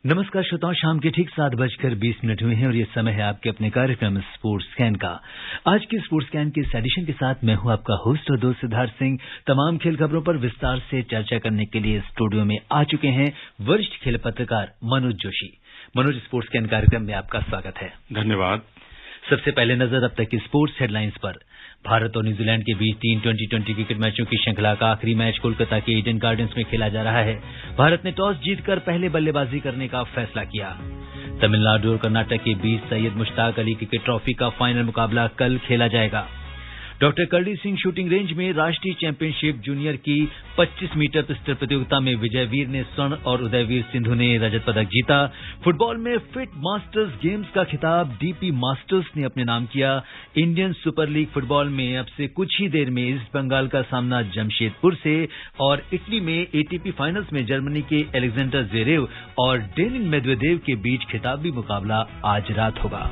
नमस्कार श्रोताओं, शाम के ठीक 7:20 हुए हैं और ये समय है आपके अपने कार्यक्रम स्पोर्ट्स स्कैन का। आज के स्पोर्ट्स स्कैन के इस एडिशन के साथ मैं हूं आपका होस्ट और दोस्त सिद्धार्थ सिंह। तमाम खेल खबरों पर विस्तार से चर्चा करने के लिए स्टूडियो में आ चुके हैं वरिष्ठ खेल पत्रकार मनोज जोशी। मनोज, स्पोर्ट्स स्कैन कार्यक्रम में आपका स्वागत है। धन्यवाद। सबसे पहले नजर अब तक की स्पोर्ट्स हेडलाइंस पर। भारत और न्यूजीलैंड के बीच 3 T20 क्रिकेट मैचों की श्रृंखला का आखिरी मैच कोलकाता के ईडन गार्डन्स में खेला जा रहा है। भारत ने टॉस जीतकर पहले बल्लेबाजी करने का फैसला किया। तमिलनाडु और कर्नाटक के बीच सैयद मुश्ताक अली क्रिकेट ट्रॉफी का फाइनल मुकाबला कल खेला जाएगा। डॉक्टर करडी सिंह शूटिंग रेंज में राष्ट्रीय चैंपियनशिप जूनियर की 25 मीटर पिस्टल प्रतियोगिता में विजयवीर ने स्वर्ण और उदयवीर सिंधु ने रजत पदक जीता। फुटबॉल में फिट मास्टर्स गेम्स का खिताब डीपी मास्टर्स ने अपने नाम किया। इंडियन सुपर लीग फुटबॉल में अब से कुछ ही देर में ईस्ट बंगाल का सामना जमशेदपुर से और इटली में एटीपी फाइनल्स में जर्मनी के एलेक्जेंडर ज़वेरेव और डेनिल मेदवेदेव के बीच खिताबी मुकाबला आज रात होगा।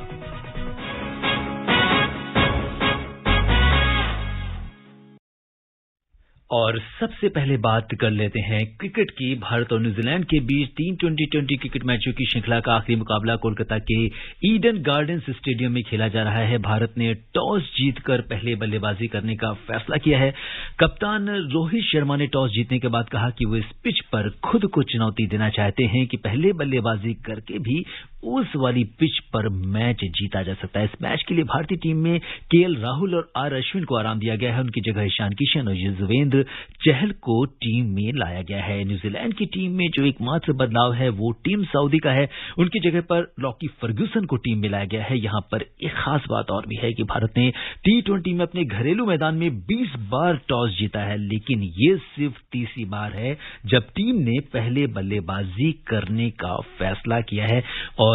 और सबसे पहले बात कर लेते हैं क्रिकेट की। भारत और न्यूजीलैंड के बीच 3 T20 क्रिकेट मैचों की श्रृंखला का आखिरी मुकाबला कोलकाता के ईडन गार्डन्स स्टेडियम में खेला जा रहा है। भारत ने टॉस जीतकर पहले बल्लेबाजी करने का फैसला किया है। कप्तान रोहित शर्मा ने टॉस जीतने के बाद कहा कि वो इस पिच पर खुद को चुनौती देना चाहते हैं कि पहले बल्लेबाजी करके भी उस वाली पिच पर मैच जीता जा सकता है। इस मैच के लिए भारतीय टीम में केएल राहुल और आर अश्विन को आराम दिया गया है। उनकी जगह ईशान किशन और युजवेंद्र चहल को टीम में लाया गया है। न्यूजीलैंड की टीम में जो एकमात्र बदलाव है वो टीम सऊदी का है। उनकी जगह पर लॉकी फर्ग्यूसन को टीम में लाया गया है। यहां पर एक खास बात और भी है कि भारत ने T20 में अपने घरेलू मैदान में 20 बार टॉस जीता है, लेकिन ये सिर्फ तीसरी बार है जब टीम ने पहले बल्लेबाजी करने का फैसला किया है। और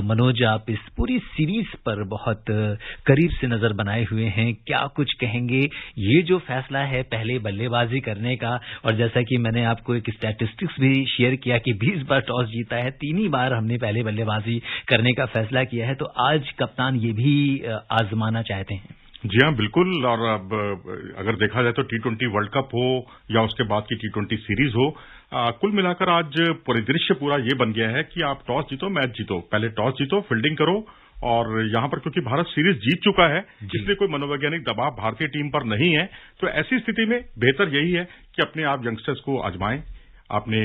मनोज, आप इस पूरी सीरीज पर बहुत करीब से नजर बनाए हुए हैं, क्या कुछ कहेंगे? ये जो फैसला है पहले बल्लेबाजी करने का, और जैसा कि मैंने आपको एक स्टैटिस्टिक्स भी शेयर किया कि 20 बार टॉस जीता है, 3 ही बार हमने पहले बल्लेबाजी करने का फैसला किया है, तो आज कप्तान ये भी आजमाना चाहते हैं। जी हाँ, बिल्कुल। और अब अगर देखा जाए तो T20 वर्ल्ड कप हो या उसके बाद की T20 सीरीज हो, कुल मिलाकर आज परिदृश्य पूरा ये बन गया है कि आप टॉस जीतो मैच जीतो, पहले टॉस जीतो फील्डिंग करो। और यहां पर क्योंकि भारत सीरीज जीत चुका है, इसलिए कोई मनोवैज्ञानिक दबाव भारतीय टीम पर नहीं है। तो ऐसी स्थिति में बेहतर यही है कि अपने आप यंगस्टर्स को आजमाएं। आपने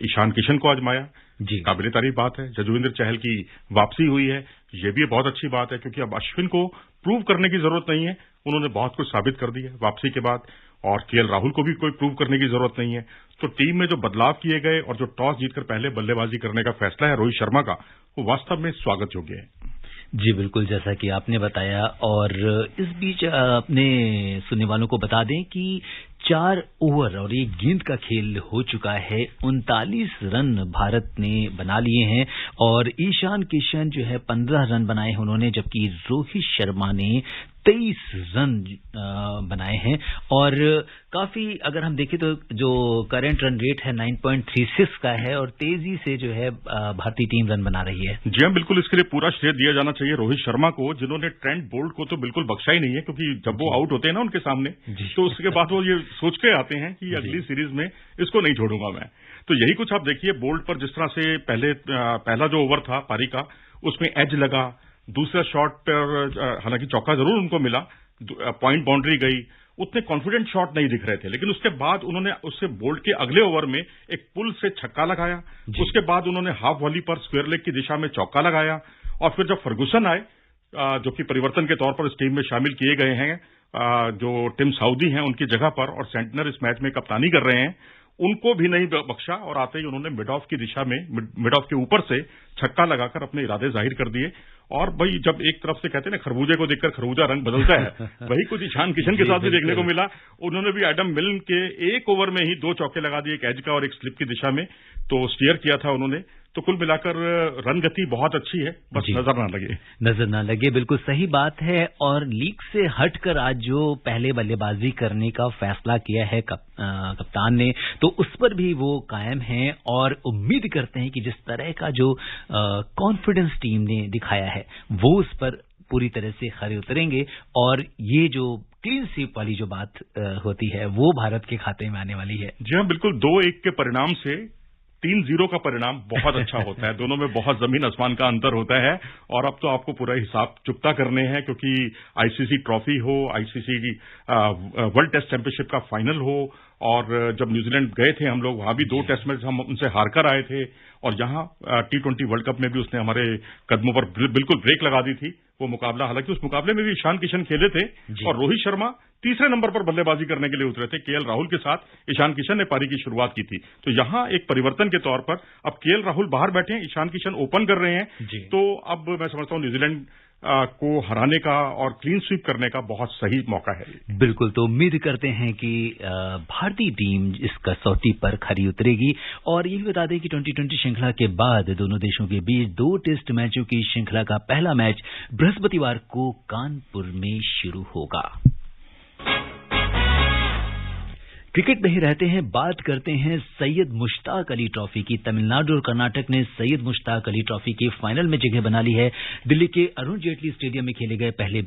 ईशान किशन को आजमाया, काबिल तारीफ बात है। युजवेंद्र चहल की वापसी हुई है, ये भी बहुत अच्छी बात है, क्योंकि अब अश्विन को प्रूव करने की जरूरत नहीं है, उन्होंने बहुत कुछ साबित कर दिया वापसी के बाद। और केएल राहुल को भी कोई प्रूव करने की जरूरत नहीं है। तो टीम में जो बदलाव किए गए और जो टॉस जीतकर पहले बल्लेबाजी करने का फैसला है रोहित शर्मा का, वो वास्तव में स्वागत योग्य है। जी बिल्कुल, जैसा कि आपने बताया। और इस बीच अपने सुनने वालों को बता दें कि 4 ओवर और 1 गेंद का खेल हो चुका है। 39 रन भारत ने बना लिए हैं और ईशान किशन जो है 15 रन बनाए हैं उन्होंने, जबकि रोहित शर्मा ने 23 रन बनाए हैं। और काफी अगर हम देखें तो जो करंट रन रेट है 9.36 का है और तेजी से जो है भारतीय टीम रन बना रही है। जी हाँ, बिल्कुल। इसके लिए पूरा श्रेय दिया जाना चाहिए रोहित शर्मा को, जिन्होंने ट्रेंट बोल्ट को तो बिल्कुल बख्शा ही नहीं है, क्योंकि जब वो आउट होते हैं ना उनके सामने, तो उसके बाद वो ये सोच के आते हैं कि अगली सीरीज में इसको नहीं छोड़ूंगा मैं। तो यही कुछ आप देखिए बोल्ट पर, जिस तरह से पहला जो ओवर था पारी का, उसमें एज लगा, दूसरा शॉट पर हालांकि चौका जरूर उनको मिला, पॉइंट बाउंड्री गई, उतने कॉन्फिडेंट शॉट नहीं दिख रहे थे, लेकिन उसके बाद उन्होंने उससे बोल्ट के अगले ओवर में एक पुल से छक्का लगाया। उसके बाद उन्होंने हाफ वॉली पर स्क्वायर लेग की दिशा में चौका लगाया। और फिर जब फर्गूसन आए, जो कि परिवर्तन के तौर पर इस टीम में शामिल किए गए हैं, जो टिम साउदी हैं उनकी जगह पर, और सेंटनर इस मैच में कप्तानी कर रहे हैं, उनको भी नहीं बख्शा और आते ही उन्होंने मिड ऑफ की दिशा में, मिड ऑफ के ऊपर से छक्का लगाकर अपने इरादे जाहिर कर दिए। और भाई जब एक तरफ से कहते हैं ना खरबूजे को देखकर खरबूजा रंग बदलता है, वही कुछ ईशान किशन के साथ भी देखने को मिला। उन्होंने भी एडम मिल्न के 1 ओवर में ही 2 चौके लगा दिए, एक एज का और एक स्लिप की दिशा में, तो स्टीयर किया था उन्होंने। तो कुल मिलाकर रन गति बहुत अच्छी है, बस नजर ना लगे। बिल्कुल सही बात है। और लीग से हटकर आज जो पहले बल्लेबाजी करने का फैसला किया है कप्तान ने, तो उस पर भी वो कायम हैं और उम्मीद करते हैं कि जिस तरह का जो कॉन्फिडेंस टीम ने दिखाया है वो उस पर पूरी तरह से खरे उतरेंगे और ये जो क्लीन स्वीप वाली जो बात होती है वो भारत के खाते में आने वाली है। जी हाँ, बिल्कुल। 2-1 के परिणाम से 3-0 का परिणाम बहुत अच्छा होता है। दोनों में बहुत जमीन आसमान का अंतर होता है और अब तो आपको पूरा हिसाब चुकता करने हैं, क्योंकि आईसीसी ट्रॉफी हो, आईसीसी वर्ल्ड टेस्ट चैंपियनशिप का फाइनल हो, और जब न्यूजीलैंड गए थे हम लोग, वहां भी 2 टेस्ट मैच हम उनसे हारकर आए थे, और यहां T20 वर्ल्ड कप में भी उसने हमारे कदमों पर बिल्कुल ब्रेक लगा दी थी वो मुकाबला। हालांकि उस मुकाबले में भी ईशान किशन खेले थे और रोहित शर्मा तीसरे नंबर पर बल्लेबाजी करने के लिए उतरे थे। केएल राहुल के साथ ईशान किशन ने पारी की शुरुआत की थी। तो यहां एक परिवर्तन के तौर पर अब केएल राहुल बाहर बैठे हैं, ईशान किशन ओपन कर रहे हैं। तो अब मैं समझता हूं न्यूजीलैंड को हराने का और क्लीन स्वीप करने का बहुत सही मौका है। बिल्कुल, तो उम्मीद करते हैं कि भारतीय टीम इस कसौटी पर खरी उतरेगी। और ये भी बता दें कि 2020 श्रृंखला के बाद दोनों देशों के बीच 2 टेस्ट मैचों की श्रृंखला का पहला मैच बृहस्पतिवार को कानपुर में शुरू होगा। क्रिकेट में ही रहते हैं, बात करते हैं सैयद मुश्ताक अली ट्रॉफी की। तमिलनाडु और कर्नाटक ने सैयद मुश्ताक अली ट्रॉफी के फाइनल में जगह बना ली है। दिल्ली के अरुण जेटली स्टेडियम में खेले गए पहले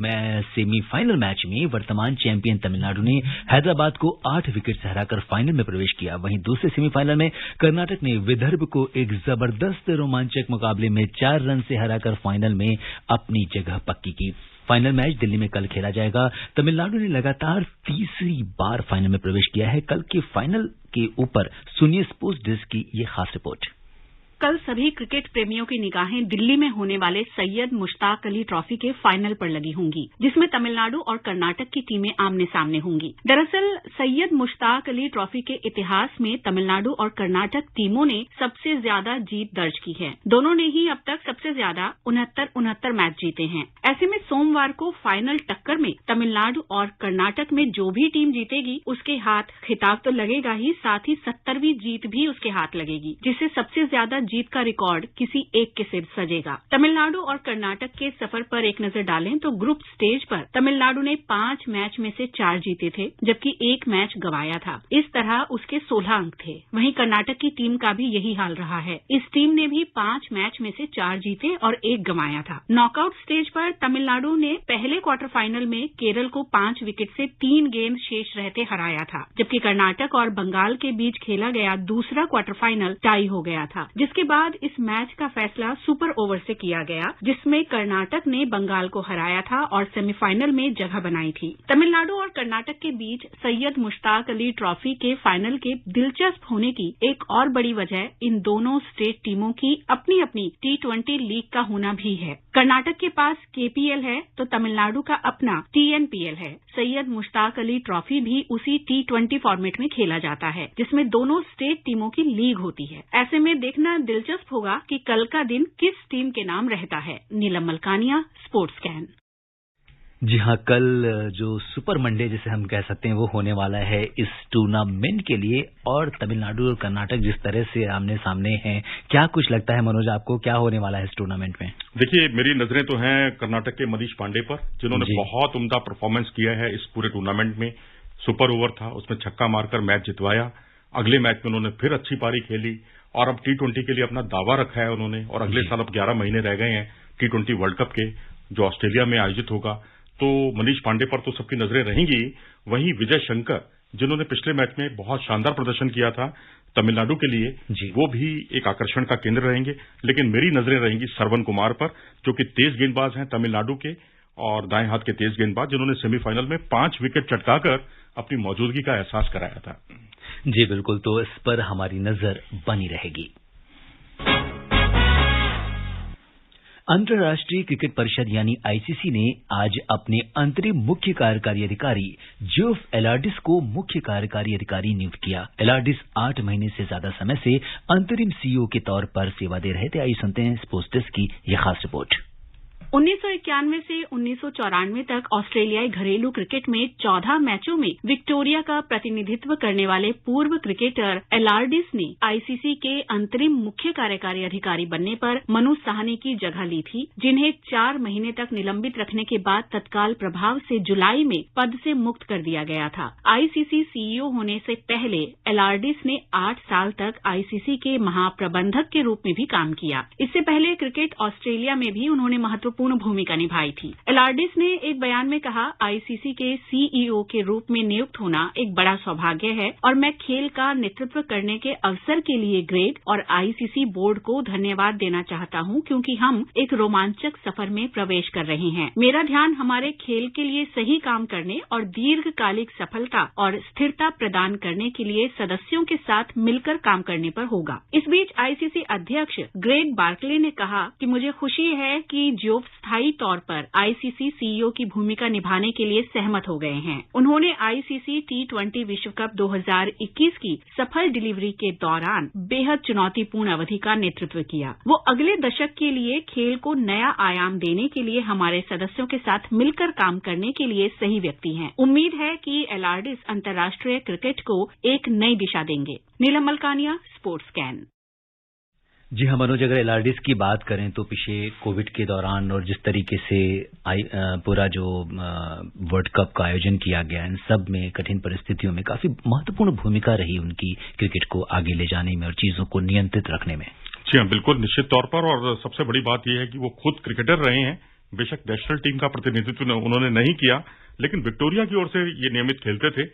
सेमीफाइनल मैच में वर्तमान चैंपियन तमिलनाडु ने हैदराबाद को 8 विकेट से हराकर फाइनल में प्रवेश किया। वहीं दूसरे सेमीफाइनल में कर्नाटक ने विदर्भ को एक जबरदस्त रोमांचक मुकाबले में 4 रन से हराकर फाइनल में अपनी जगह पक्की की। फाइनल मैच दिल्ली में कल खेला जाएगा। तमिलनाडु ने लगातार तीसरी बार फाइनल में प्रवेश किया है। कल के फाइनल के ऊपर सुनिए स्पोर्ट्स डेस्क की ये खास रिपोर्ट। कल सभी क्रिकेट प्रेमियों की निगाहें दिल्ली में होने वाले सैयद मुश्ताक अली ट्रॉफी के फाइनल पर लगी होंगी, जिसमें तमिलनाडु और कर्नाटक की टीमें आमने सामने होंगी। दरअसल सैयद मुश्ताक अली ट्रॉफी के इतिहास में तमिलनाडु और कर्नाटक टीमों ने सबसे ज्यादा जीत दर्ज की है। दोनों ने ही अब तक सबसे ज्यादा 69 मैच जीते हैं। ऐसे में सोमवार को फाइनल टक्कर में तमिलनाडु और कर्नाटक में जो भी टीम जीतेगी उसके हाथ खिताब तो लगेगा ही, साथ ही 70वीं जीत भी उसके हाथ लगेगी, जिससे सबसे ज्यादा जीत का रिकॉर्ड किसी एक के सिर सजेगा। तमिलनाडु और कर्नाटक के सफर पर एक नजर डालें तो ग्रुप स्टेज पर तमिलनाडु ने 5 मैच में से 4 जीते थे, जबकि 1 मैच गंवाया था। इस तरह उसके 16 अंक थे। वहीं कर्नाटक की टीम का भी यही हाल रहा है। इस टीम ने भी 5 मैच में से 4 जीते और 1 गंवाया था। नॉकआउट स्टेज पर तमिलनाडु ने पहले क्वार्टर फाइनल में केरल को 5 विकेट से 3 गेंद शेष रहते हराया था, जबकि कर्नाटक और बंगाल के बीच खेला गया दूसरा क्वार्टर फाइनल टाई हो गया था, जिसके बाद इस मैच का फैसला सुपर ओवर से किया गया, जिसमें कर्नाटक ने बंगाल को हराया था और सेमीफाइनल में जगह बनाई थी। तमिलनाडु और कर्नाटक के बीच सैयद मुश्ताक अली ट्रॉफी के फाइनल के दिलचस्प होने की एक और बड़ी वजह इन दोनों स्टेट टीमों की अपनी अपनी T20 लीग का होना भी है। कर्नाटक के पास KPL है तो तमिलनाडु का अपना TNPL है। सैयद मुश्ताक अली ट्रॉफी भी उसी T20 फॉर्मेट में खेला जाता है, जिसमें दोनों स्टेट टीमों की लीग होती है। ऐसे में देखना दिलचस्प होगा कि कल का दिन किस टीम के नाम रहता है। नीलम मलकानिया, स्पोर्ट्स कैन। जी हाँ, कल जो सुपर मंडे जिसे हम कह सकते हैं वो होने वाला है इस टूर्नामेंट के लिए। और तमिलनाडु और कर्नाटक जिस तरह से आमने सामने हैं, क्या कुछ लगता है मनोज आपको, क्या होने वाला है इस टूर्नामेंट में? देखिए, मेरी नजरें तो हैं कर्नाटक के मनीष पांडे पर, जिन्होंने बहुत उम्दा परफॉर्मेंस किया है इस पूरे टूर्नामेंट में। सुपर ओवर था, उसमें छक्का मारकर मैच जितवाया। अगले मैच में उन्होंने फिर अच्छी पारी खेली और अब T20 के लिए अपना दावा रखा है उन्होंने। और अगले साल अब 11 महीने रह गए हैं T20 वर्ल्ड कप के, जो ऑस्ट्रेलिया में आयोजित होगा। तो मनीष पांडे पर तो सबकी नजरें रहेंगी। वहीं विजय शंकर, जिन्होंने पिछले मैच में बहुत शानदार प्रदर्शन किया था तमिलनाडु के लिए, वो भी एक आकर्षण का केंद्र रहेंगे। लेकिन मेरी नजरें रहेंगी श्रवण कुमार पर, जो कि तेज गेंदबाज हैं तमिलनाडु के और दाएं हाथ के तेज गेंदबाज, जिन्होंने सेमीफाइनल में 5 विकेट चटकाकर अपनी मौजूदगी का एहसास कराया था। जी बिल्कुल, तो इस पर हमारी नजर बनी रहेगी। अंतर्राष्ट्रीय क्रिकेट परिषद यानी ICC ने आज अपने अंतरिम मुख्य कार्यकारी अधिकारी जोफ एलार्डिस को मुख्य कार्यकारी अधिकारी नियुक्त किया। एलार्डिस 8 महीने से ज्यादा समय से अंतरिम CEO के तौर पर सेवा दे रहे थे। आइए सुनते हैं स्पोर्ट्स डेस्क की यह खास रिपोर्ट। 1991 से 1994 तक ऑस्ट्रेलियाई घरेलू क्रिकेट में 14 मैचों में विक्टोरिया का प्रतिनिधित्व करने वाले पूर्व क्रिकेटर एलार्डिस ने ICC के अंतरिम मुख्य कार्यकारी अधिकारी बनने पर मनु साहनी की जगह ली थी, जिन्हें 4 महीने तक निलंबित रखने के बाद तत्काल प्रभाव से जुलाई में पद से मुक्त कर दिया गया था। ICC CEO होने से पहले एलार्डिस ने 8 साल तक ICC के महाप्रबंधक के रूप में भी काम किया। इससे पहले क्रिकेट ऑस्ट्रेलिया में भी उन्होंने महत्वपूर्ण महत्वपूर्ण भूमिका निभाई थी। एलार्डिस ने एक बयान में कहा, आईसीसी के सीईओ के रूप में नियुक्त होना एक बड़ा सौभाग्य है और मैं खेल का नेतृत्व करने के अवसर के लिए ग्रेग और आईसीसी बोर्ड को धन्यवाद देना चाहता हूं, क्योंकि हम एक रोमांचक सफर में प्रवेश कर रहे हैं। मेरा ध्यान हमारे खेल के लिए सही काम करने और दीर्घकालिक सफलता और स्थिरता प्रदान करने के लिए सदस्यों के साथ मिलकर काम करने पर होगा। इस बीच आईसीसी अध्यक्ष ग्रेग बार्कले ने कहा कि मुझे खुशी है कि जोब स्थायी तौर पर आईसीसी सीईओ की भूमिका निभाने के लिए सहमत हो गए हैं। उन्होंने आईसीसी T20 विश्व कप 2021 की सफल डिलीवरी के दौरान बेहद चुनौतीपूर्ण अवधि का नेतृत्व किया। वो अगले दशक के लिए खेल को नया आयाम देने के लिए हमारे सदस्यों के साथ मिलकर काम करने के लिए सही व्यक्ति हैं। उम्मीद है कि एलार्डिस अंतर्राष्ट्रीय क्रिकेट को एक नई दिशा देंगे। नीलम मलकानिया, स्पोर्ट्स कैन। जी हाँ मनोज, अगर एलार्डिस की बात करें तो पीछे कोविड के दौरान और जिस तरीके से पूरा जो वर्ल्ड कप का आयोजन किया गया, इन सब में कठिन परिस्थितियों में काफी महत्वपूर्ण भूमिका रही उनकी क्रिकेट को आगे ले जाने में और चीजों को नियंत्रित रखने में। जी हाँ, बिल्कुल निश्चित तौर पर। और सबसे बड़ी बात यह है कि वो खुद क्रिकेटर रहे हैं। बेशक नेशनल टीम का प्रतिनिधित्व उन्होंने नहीं किया, लेकिन विक्टोरिया की ओर से ये नियमित खेलते थे।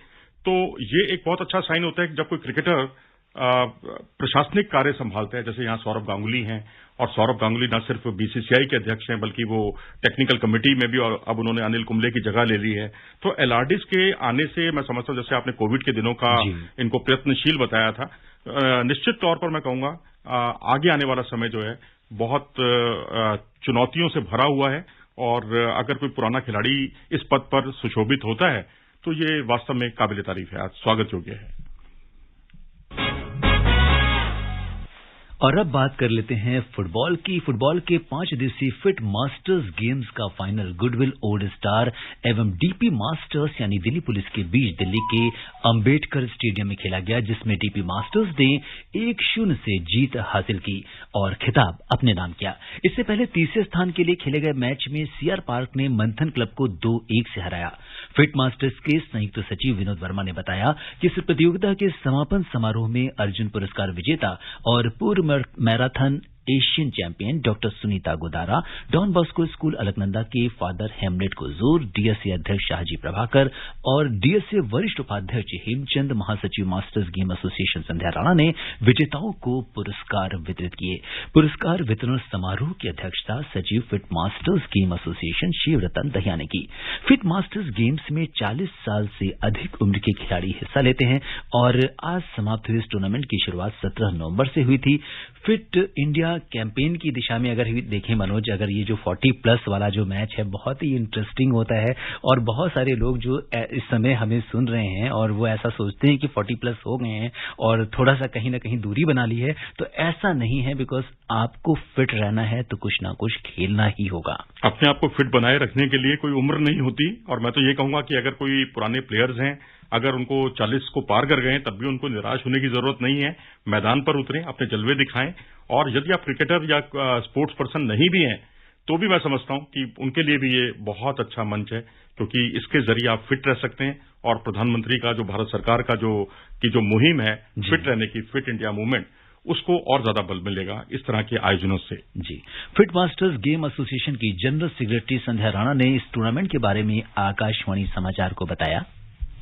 तो ये एक बहुत अच्छा साइन होता है कि जब कोई क्रिकेटर प्रशासनिक कार्य संभालते हैं, जैसे यहाँ सौरभ गांगुली हैं। और सौरभ गांगुली न सिर्फ बीसीसीआई के अध्यक्ष हैं, बल्कि वो टेक्निकल कमेटी में भी, और अब उन्होंने अनिल कुंबले की जगह ले ली है। तो एलार्डिस के आने से मैं समझता हूं, जैसे आपने कोविड के दिनों का इनको प्रयत्नशील बताया था, निश्चित तौर पर मैं कहूंगा आगे आने वाला समय जो है बहुत चुनौतियों से भरा हुआ है। और अगर कोई पुराना खिलाड़ी इस पद पर सुशोभित होता है तो ये वास्तव में काबिल तारीफ है, स्वागत योग्य है। और अब बात कर लेते हैं फुटबॉल की। फुटबॉल के 5 दिवसीय फिट मास्टर्स गेम्स का फाइनल गुडविल ओल्ड स्टार एवं डीपी मास्टर्स यानी दिल्ली पुलिस के बीच दिल्ली के अंबेडकर स्टेडियम में खेला गया, जिसमें डीपी मास्टर्स ने 1-0 से जीत हासिल की और खिताब अपने नाम किया। इससे पहले तीसरे स्थान के लिए खेले गए मैच में सीआर पार्क ने मंथन क्लब को 2-1 से हराया। फिट मास्टर्स के संयुक्त सचिव विनोद वर्मा ने बताया कि इस प्रतियोगिता के समापन समारोह में अर्जुन पुरस्कार विजेता और पूर्व marathon Asian champion doctor Sunita Godara, Don Bosco school Alaknanda के फादर हेमलेट कुजूर, डीएसए अध्यक्ष शाहजी प्रभाकर और डीएसए वरिष्ठ उपाध्यक्ष हेमचंद, महासचिव मास्टर्स गेम एसोसिएशन संध्या राणा ने विजेताओं को पुरस्कार वितरित किए। पुरस्कार वितरण समारोह की अध्यक्षता सचिव fit masters game association Shivratan Dahiya ने की। फिट मास्टर्स गेम्स में 40 साल से अधिक उम्र के खिलाड़ी हिस्सा लेते हैं और आज समाप्त हुई इस टूर्नामेंट की शुरुआत 17 नवंबर से हुई थी। फिट इंडिया कैंपेन की दिशा में अगर देखें मनोज, अगर ये जो 40+ वाला जो मैच है बहुत ही इंटरेस्टिंग होता है और बहुत सारे लोग जो इस समय हमें सुन रहे हैं और वो ऐसा सोचते हैं कि 40+ हो गए हैं और थोड़ा सा कहीं ना कहीं दूरी बना ली है, तो ऐसा नहीं है। बिकॉज आपको फिट रहना है तो कुछ ना कुछ खेलना ही होगा। अपने आप को फिट बनाए रखने के लिए कोई उम्र नहीं होती। और मैं तो ये कहूंगा कि अगर कोई पुराने प्लेयर्स हैं, अगर उनको 40 को पार कर गए तब भी उनको निराश होने की जरूरत नहीं है। मैदान पर उतरें, अपने जलवे दिखाएं। और यदि आप क्रिकेटर या स्पोर्ट्स पर्सन नहीं भी हैं तो भी मैं समझता हूं कि उनके लिए भी ये बहुत अच्छा मंच है, क्योंकि इसके जरिए आप फिट रह सकते हैं। और प्रधानमंत्री का जो भारत सरकार का जो मुहिम है फिट रहने की, फिट इंडिया मूवमेंट, उसको और ज्यादा बल मिलेगा इस तरह के आयोजनों से। जी, फिट मास्टर्स गेम एसोसिएशन की जनरल सेक्रेटरी संध्या राणा ने इस टूर्नामेंट के बारे में आकाशवाणी समाचार को बताया।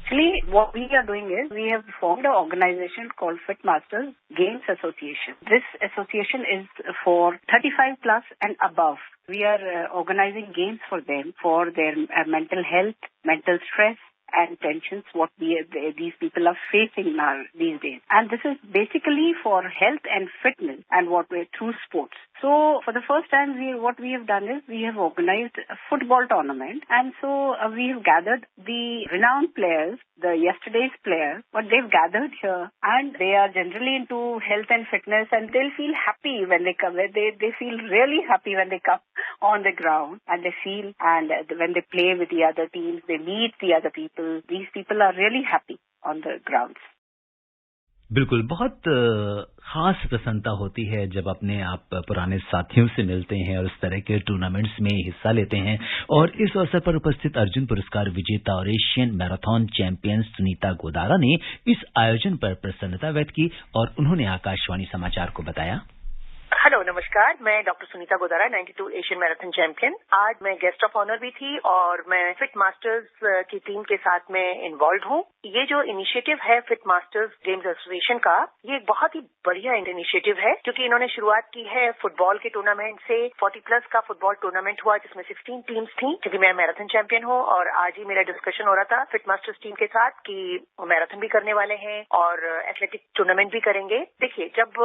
Actually, what we are doing is we have formed an organization called Fit Masters Games Association. This association is for 35+ and above. We are organizing games for them for their mental health, mental stress and tensions what these people are facing now these days. And this is basically for health and fitness and through sports. So for the first time what we have done is we have organized a football tournament, and so we have gathered the renowned players, the yesterday's players, but they've gathered here and they are generally into health and fitness, and they'll feel happy when they come. They feel really happy when they come on the ground, and they feel, and when they play with the other teams, they meet the other people. These people are really happy on the grounds. बिल्कुल, बहुत खास प्रसन्नता होती है जब अपने आप पुराने साथियों से मिलते हैं और इस तरह के टूर्नामेंट्स में हिस्सा लेते हैं। और इस अवसर पर उपस्थित अर्जुन पुरस्कार विजेता और Asian marathon champion Sunita Godara ने इस आयोजन पर प्रसन्नता व्यक्त की और उन्होंने आकाशवाणी समाचार को बताया। हेलो, नमस्कार। मैं doctor Sunita Godara, 92 Asian marathon champion. आज मैं गेस्ट ऑफ ऑनर भी थी और मैं फिट मास्टर्स की टीम के साथ में इन्वॉल्व हूँ। ये जो इनिशिएटिव है फिट मास्टर्स गेम्स एसोसिएशन का, ये एक बहुत ही बढ़िया इनिशिएटिव है क्योंकि इन्होंने शुरुआत की है फुटबॉल के टूर्नामेंट से। 40+ का फुटबॉल टूर्नामेंट हुआ जिसमें 16 टीम्स थी, क्योंकि मैं मैराथन चैंपियन हूँ। और आज ही मेरा डिस्कशन हो रहा था फिट मास्टर्स टीम के साथ कि मैराथन भी करने वाले हैं और एथलेटिक टूर्नामेंट भी करेंगे। देखिए, जब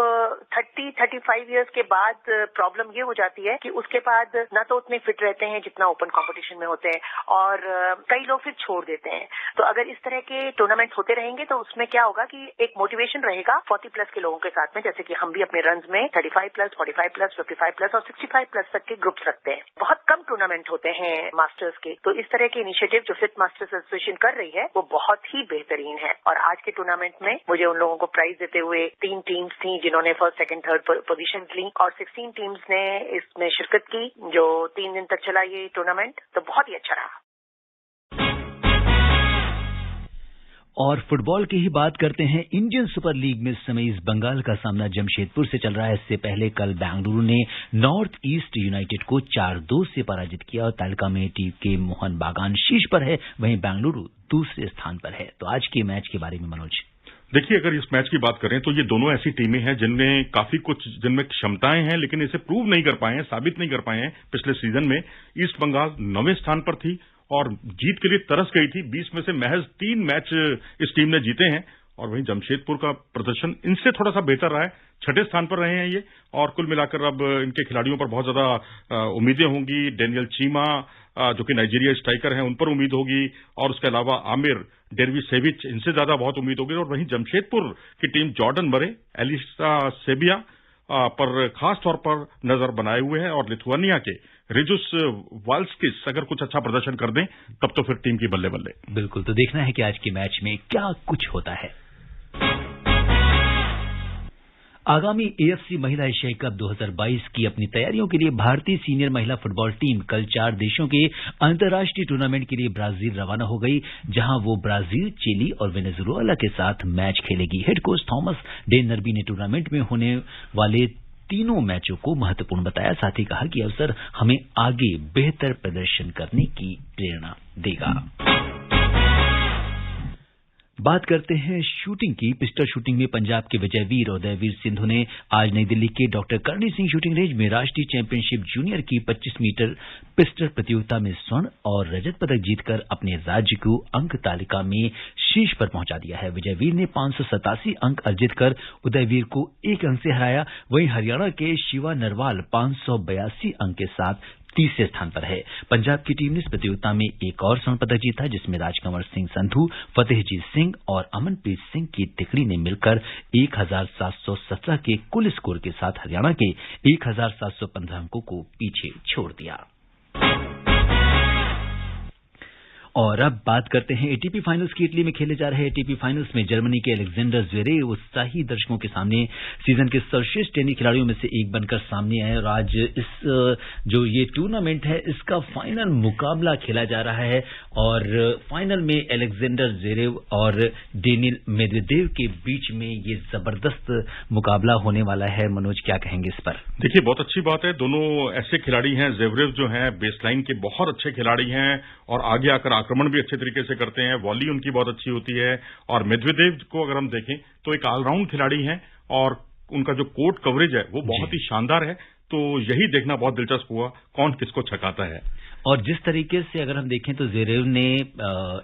30-35 ईयर्स के बाद प्रॉब्लम ये हो जाती है कि उसके बाद ना तो उतने फिट रहते हैं जितना ओपन कंपटीशन में होते हैं और कई लोग फिर छोड़ देते हैं। तो अगर इस तरह के टूर्नामेंट होते रहेंगे तो उसमें क्या होगा कि एक मोटिवेशन रहेगा 40+ के लोगों के साथ में, जैसे कि हम भी अपने रन्स में 35+, 45+, 55+ और 65+ तक के ग्रुप्स रखते हैं। बहुत कम टूर्नामेंट होते हैं मास्टर्स के, तो इस तरह के इनिशिएटिव जो फिट मास्टर्स एसोसिएशन कर रही है वो बहुत ही बेहतरीन है। और आज के टूर्नामेंट में मुझे उन लोगों को प्राइज देते हुए 3 टीम्स थी जिन्होंने फर्स्ट, सेकंड, थर्ड पोजीशन ली और 16 टीम्स ने इसमें शिरकत की, जो 3 दिन तक चला ये टूर्नामेंट। तो बहुत ही अच्छा रहा। और फुटबॉल की ही बात करते हैं। इंडियन सुपर लीग में इस समय ईस्ट बंगाल का सामना जमशेदपुर से चल रहा है। इससे पहले कल बेंगलुरु ने नॉर्थ ईस्ट यूनाइटेड को 4-2 से पराजित किया और तालिका में टीम के मोहन बागान शीर्ष पर है, वहीं बेंगलुरु दूसरे स्थान पर है। तो आज के मैच के बारे में मनोज। देखिए, अगर इस मैच की बात करें तो ये दोनों ऐसी टीमें हैं जिनमें काफी कुछ जिनमें क्षमताएं हैं, लेकिन इसे प्रूव नहीं कर पाए हैं, साबित नहीं कर पाए हैं। पिछले सीजन में ईस्ट बंगाल 9वें स्थान पर थी और जीत के लिए तरस गई थी। 20 में से महज 3 मैच इस टीम ने जीते हैं और वहीं जमशेदपुर का प्रदर्शन इनसे थोड़ा सा बेहतर रहा है। 6ठे स्थान पर रहे हैं ये और कुल मिलाकर अब इनके खिलाड़ियों पर बहुत ज्यादा उम्मीदें होंगी। डेनियल चीमा जो कि नाइजीरिया स्ट्राइकर हैं, उन पर उम्मीद होगी और उसके अलावा आमिर डेरवीसेविच, इनसे ज्यादा बहुत उम्मीद होगी। और वहीं जमशेदपुर की टीम जॉर्डन मरे, एलिसा सेबिया पर खास तौर पर नजर बनाए हुए है और लिथुआनिया के रिजुस वाल्स्किस अगर कुछ अच्छा प्रदर्शन कर दें तब तो फिर टीम की बल्ले बल्ले। बिल्कुल, तो देखना है कि आज के मैच में क्या कुछ होता है। आगामी AFC महिला एशियाई कप 2022 की अपनी तैयारियों के लिए भारतीय सीनियर महिला फुटबॉल टीम कल 4 देशों के अंतर्राष्ट्रीय टूर्नामेंट के लिए ब्राजील रवाना हो गई, जहां वो ब्राजील, चिली और वेनेजुएला के साथ मैच खेलेगी। हेड कोच थॉमस डे नर्बी ने टूर्नामेंट में होने वाले तीनों मैचों को महत्वपूर्ण बताया, साथ ही कहा कि अवसर हमें आगे बेहतर प्रदर्शन करने की प्रेरणा देगा। बात करते हैं शूटिंग की। पिस्टल शूटिंग में पंजाब के विजयवीर उदयवीर सिंधु ने आज नई दिल्ली के doctor Karni Singh shooting range में राष्ट्रीय चैंपियनशिप जूनियर की 25 मीटर पिस्टल प्रतियोगिता में स्वर्ण और रजत पदक जीतकर अपने राज्य को अंक तालिका में शीर्ष पर पहुंचा दिया है। विजयवीर ने 587 अंक अर्जित कर उदयवीर को 1 अंक से हराया। वहीं हरियाणा के शिवा नरवाल 582 अंक के साथ तीसरे स्थान पर है। पंजाब की टीम ने इस प्रतियोगिता में एक और स्वर्ण पदक जीता, जिसमें राजकंवर सिंह संधू, फतेहजीत सिंह और अमनप्रीत सिंह की तिकड़ी ने मिलकर 1717 के कुल स्कोर के साथ हरियाणा के 1715 अंकों को पीछे छोड़ दिया। और अब बात करते हैं एटीपी फाइनल्स की। इटली में खेले जा रहे एटीपी फाइनल्स में जर्मनी के अलेक्जेंडर ज़्वेरेव उत्साही दर्शकों के सामने सीजन के सर्वश्रेष्ठ टेनिस खिलाड़ियों में से एक बनकर सामने आए और आज इस जो ये टूर्नामेंट है इसका फाइनल मुकाबला खेला जा रहा है और फाइनल में अलेक्जेंडर ज़्वेरेव और डेनिल मेदवेदेव के बीच में ये जबरदस्त मुकाबला होने वाला है। मनोज, क्या कहेंगे इस पर? देखिए, बहुत अच्छी बात है। दोनों ऐसे खिलाड़ी हैं। ज़्वेरेव जो है बेसलाइन के बहुत अच्छे खिलाड़ी हैं और आगे आकर आक्रमण भी अच्छे तरीके से करते हैं, वॉली उनकी बहुत अच्छी होती है। और मेदवेदेव को अगर हम देखें तो एक ऑलराउंड खिलाड़ी हैं और उनका जो कोर्ट कवरेज है वो बहुत ही शानदार है। तो यही देखना बहुत दिलचस्प हुआ कौन किसको छकाता है। और जिस तरीके से अगर हम देखें तो ज़्वेरेव ने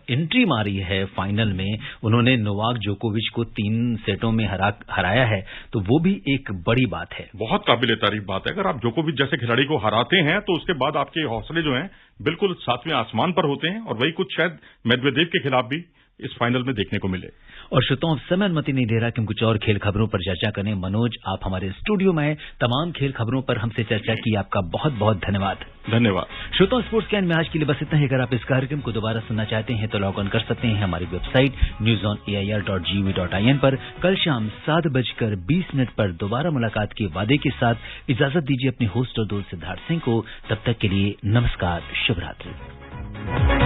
एंट्री मारी है फाइनल में, उन्होंने नोवाक जोकोविच को 3 सेटों में हराया है, तो वो भी एक बड़ी बात है, बहुत काबिल तारीफ बात है। अगर आप जोकोविच जैसे खिलाड़ी को हराते हैं तो उसके बाद आपके हौसले जो हैं बिल्कुल 7वें आसमान पर होते हैं और वही कुछ शायद मेदवेदेव के खिलाफ भी इस फाइनल में देखने को मिले। और श्रोताओं, समय अनुमति नहीं दे रहा कि हम कुछ और खेल खबरों पर चर्चा करें। मनोज, आप हमारे स्टूडियो में तमाम खेल खबरों पर हमसे चर्चा की, आपका बहुत बहुत धन्यवाद। धन्यवाद। श्रोताओं, स्पोर्ट्स कैन में आज के लिए बस इतना ही। अगर आप इस कार्यक्रम को दोबारा सुनना चाहते हैं तो लॉग ऑन कर सकते हैं हमारी वेबसाइट newsonair.gov.in पर। कल शाम 7:20 पर दोबारा मुलाकात के वादे के साथ इजाजत दीजिए अपने होस्ट और दोस्त सिद्धार्थ सिंह को। तब तक के लिए नमस्कार, शुभ रात्रि।